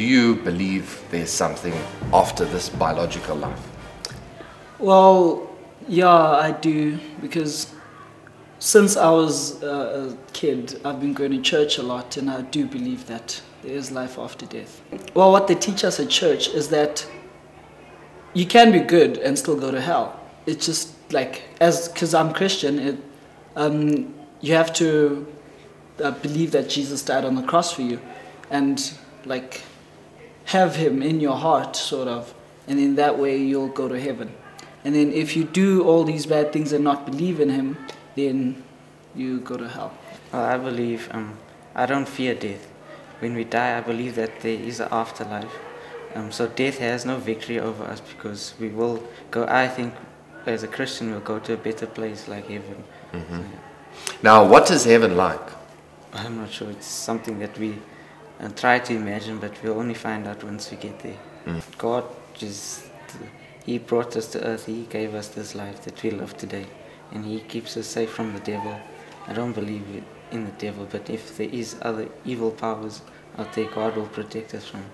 Do you believe there's something after this biological life? Well, yeah, I do, because since I was a kid, I've been going to church a lot, and I do believe that there is life after death. Well, what they teach us at church is that you can be good and still go to hell. It's just like, because I'm Christian, you have to believe that Jesus died on the cross for you, and like have him in your heart, sort of, and in that way you'll go to heaven. And then if you do all these bad things and not believe in him, then you go to hell. Well, I believe, I don't fear death. When we die, I believe that there is an afterlife. So death has no victory over us, because we will go, I think, as a Christian, we'll go to a better place like heaven. Mm-hmm. So, yeah. Now, what is heaven like? I'm not sure. It's something that we try to imagine, but we'll only find out once we get there. God He brought us to earth. He gave us this life that we live today, and He keeps us safe from the devil. I don't believe in the devil, but if there is other evil powers out there, God will protect us from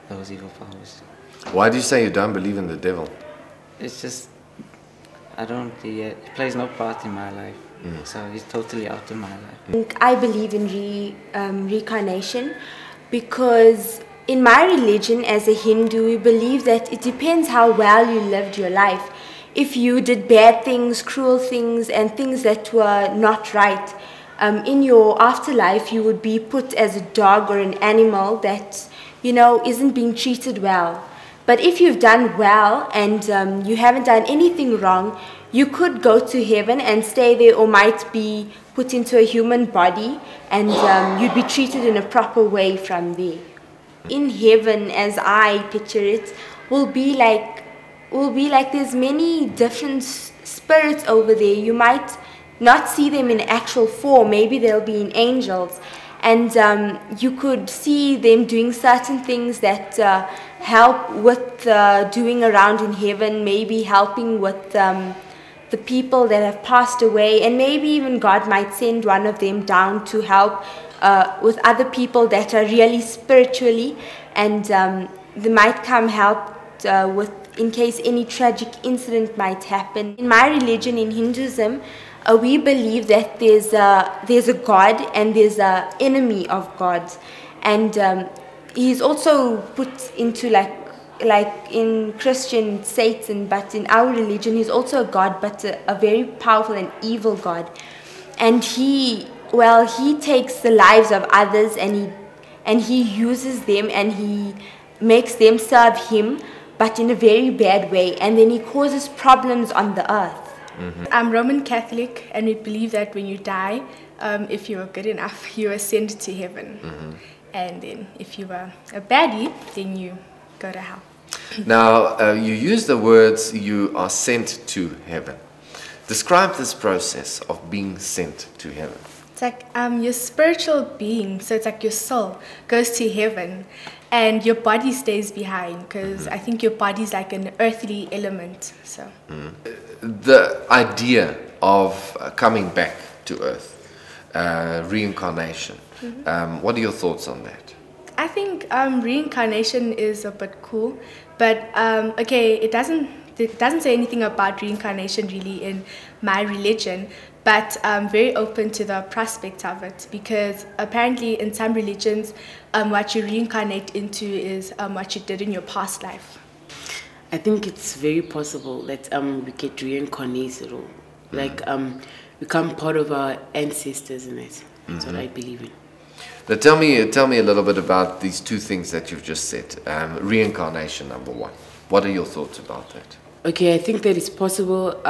those evil powers. Why do you say you don't believe in the devil? It's just, he plays no part in my life, so he's totally out of my life. I believe in reincarnation because in my religion as a Hindu, we believe that it depends how well you lived your life. If you did bad things, cruel things, and things that were not right, in your afterlife you would be put as a dog or an animal that, isn't being treated well. But if you've done well and you haven't done anything wrong, you could go to heaven and stay there, or might be put into a human body, and you'd be treated in a proper way from there. In heaven, as I picture it, will be like there's many different spirits over there. You might not see them in actual form. Maybe they'll be in angels, and you could see them doing certain things that help with doing around in heaven. Maybe helping with the people that have passed away, and maybe even God might send one of them down to help with other people that are really spiritually, and they might come help with in case any tragic incident might happen. In my religion, in Hinduism, we believe that there's a God and there's an enemy of God, and he's also put into like in Christian Satan, but in our religion he's also a God, but a very powerful and evil God, and he takes the lives of others, and he uses them, and he makes them serve him, but in a very bad way, and then he causes problems on the earth. I'm Roman Catholic, and we believe that when you die, if you are good enough, you are sent to heaven. And then if you are a baddie, then you go to hell. Now, you use the words you are sent to heaven. Describe this process of being sent to heaven. It's like your spiritual being, so it's like your soul goes to heaven and your body stays behind, because I think your body's like an earthly element. So the idea of coming back to earth, reincarnation, what are your thoughts on that? I think reincarnation is a bit cool, but okay, it doesn't say anything about reincarnation really in my religion, but I'm very open to the prospect of it, because apparently in some religions what you reincarnate into is what you did in your past life. I think it's very possible that we get reincarnated, or like become part of our ancestors in it. That's what I believe in. Now tell me a little bit about these two things that you've just said. Reincarnation, number one. What are your thoughts about that? Okay, I think that it's possible.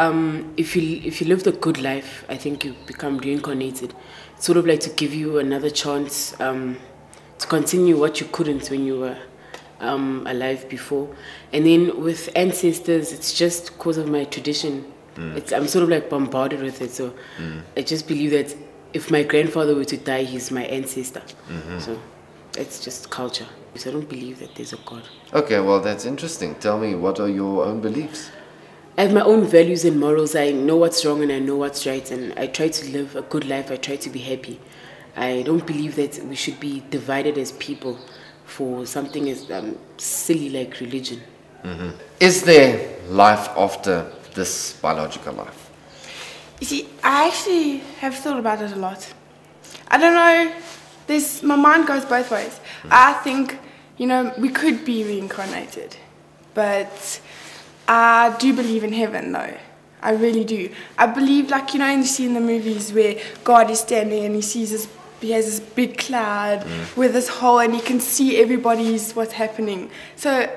If you lived a good life, I think you become reincarnated. It's sort of like to give you another chance to continue what you couldn't when you were alive before. And then with ancestors, it's just because of my tradition. I'm sort of like bombarded with it. So I just believe that if my grandfather were to die, he's my ancestor. So it's just culture. So I don't believe that there's a God. Okay, well, that's interesting. Tell me, what are your own beliefs? I have my own values and morals. I know what's wrong and I know what's right, and I try to live a good life. I try to be happy. I don't believe that we should be divided as people. for something as silly like religion. Is there life after this biological life? You see, I actually have thought about it a lot. I don't know, my mind goes both ways. I think, we could be reincarnated, but I do believe in heaven though. I really do. I believe, like, you see in the movies where God is standing and he has this big cloud with this hole and he can see what's happening. So,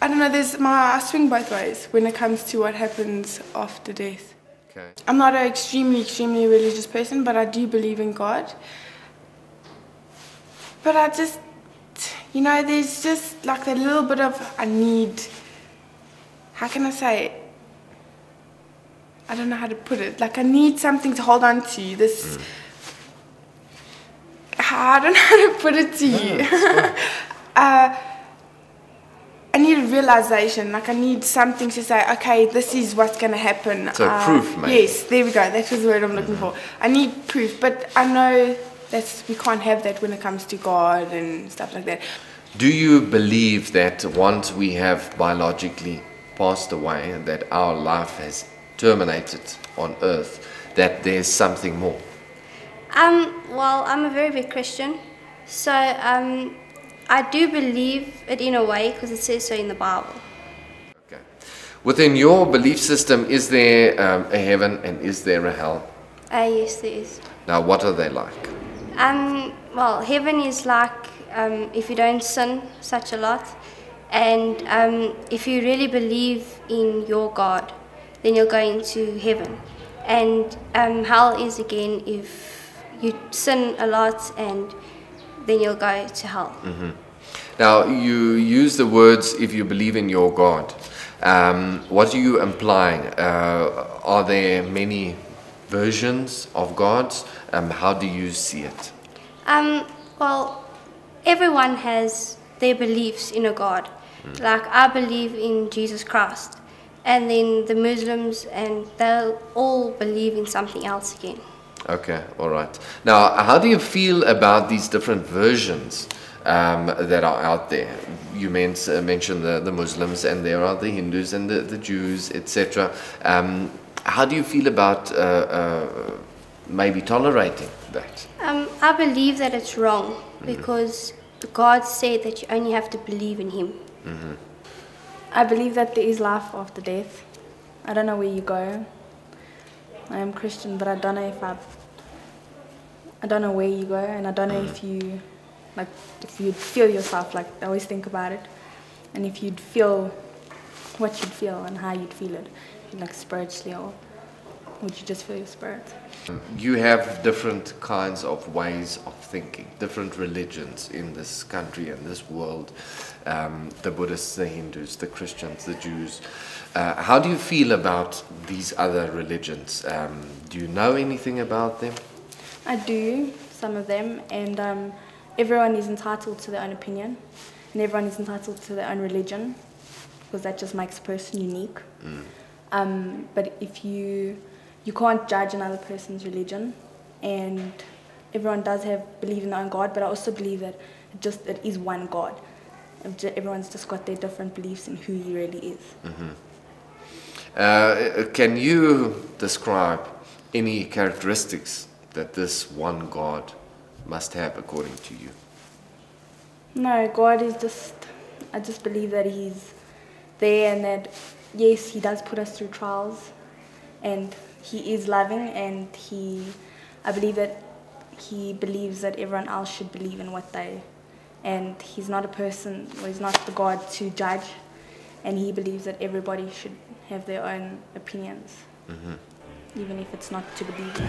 I don't know, I swing both ways when it comes to what happens after death. Okay. I'm not an extremely religious person, but I do believe in God. But I just, there's just like that little bit of, how can I say it? I don't know how to put it. Like, I need something to hold on to. I don't know how to put it to you. I need a realization. Like, I need something to say, okay, this is what's going to happen. So proof, maybe. Yes, there we go. That was the word I'm looking for. I need proof, but I know that we can't have that when it comes to God and stuff like that. Do you believe that once we have biologically passed away and that our life has terminated on earth, that there's something more? Well, I'm a very big Christian, so I do believe it in a way because it says so in the Bible. Okay. Within your belief system, is there a heaven and is there a hell? Yes, there is. Now, what are they like? Well, heaven is like if you don't sin such a lot, and if you really believe in your God, then you'll go into heaven. And hell is again if you sin a lot, and then you'll go to hell. Now, you use the words, if you believe in your God. What are you implying? Are there many versions of gods? How do you see it? Well, everyone has their beliefs in a God. Like, I believe in Jesus Christ. And then the Muslims, and they'll all believe in something else again. Okay, all right. Now, how do you feel about these different versions that are out there? You mentioned the Muslims, and there are the Hindus and the Jews, etc. How do you feel about maybe tolerating that? I believe that it's wrong because God said that you only have to believe in Him. I believe that there is life after death. I don't know where you go. I am Christian, but I don't know I don't know where you go, and I don't know if you'd feel yourself. Like, I always think about it, and if you'd feel what you'd feel and how you'd feel it, like spiritually, or would you just feel your spirit? You have different kinds of ways of thinking, different religions in this country and this world. The Buddhists, the Hindus, the Christians, the Jews. How do you feel about these other religions? Do you know anything about them? I do, some of them, and everyone is entitled to their own opinion, and everyone is entitled to their own religion, because that just makes a person unique. But if you can't judge another person's religion, and everyone does believe in their own God, but I also believe that it is one God. Everyone's just got their different beliefs in who He really is. Can you describe any characteristics that this one God must have according to you? No, God is I just believe that He's there, and that, yes, He does put us through trials, and He is loving, and I believe that He believes that everyone else should believe in what and He's not a person, or He's not the God to judge, and He believes that everybody should have their own opinions, even if it's not to believe in.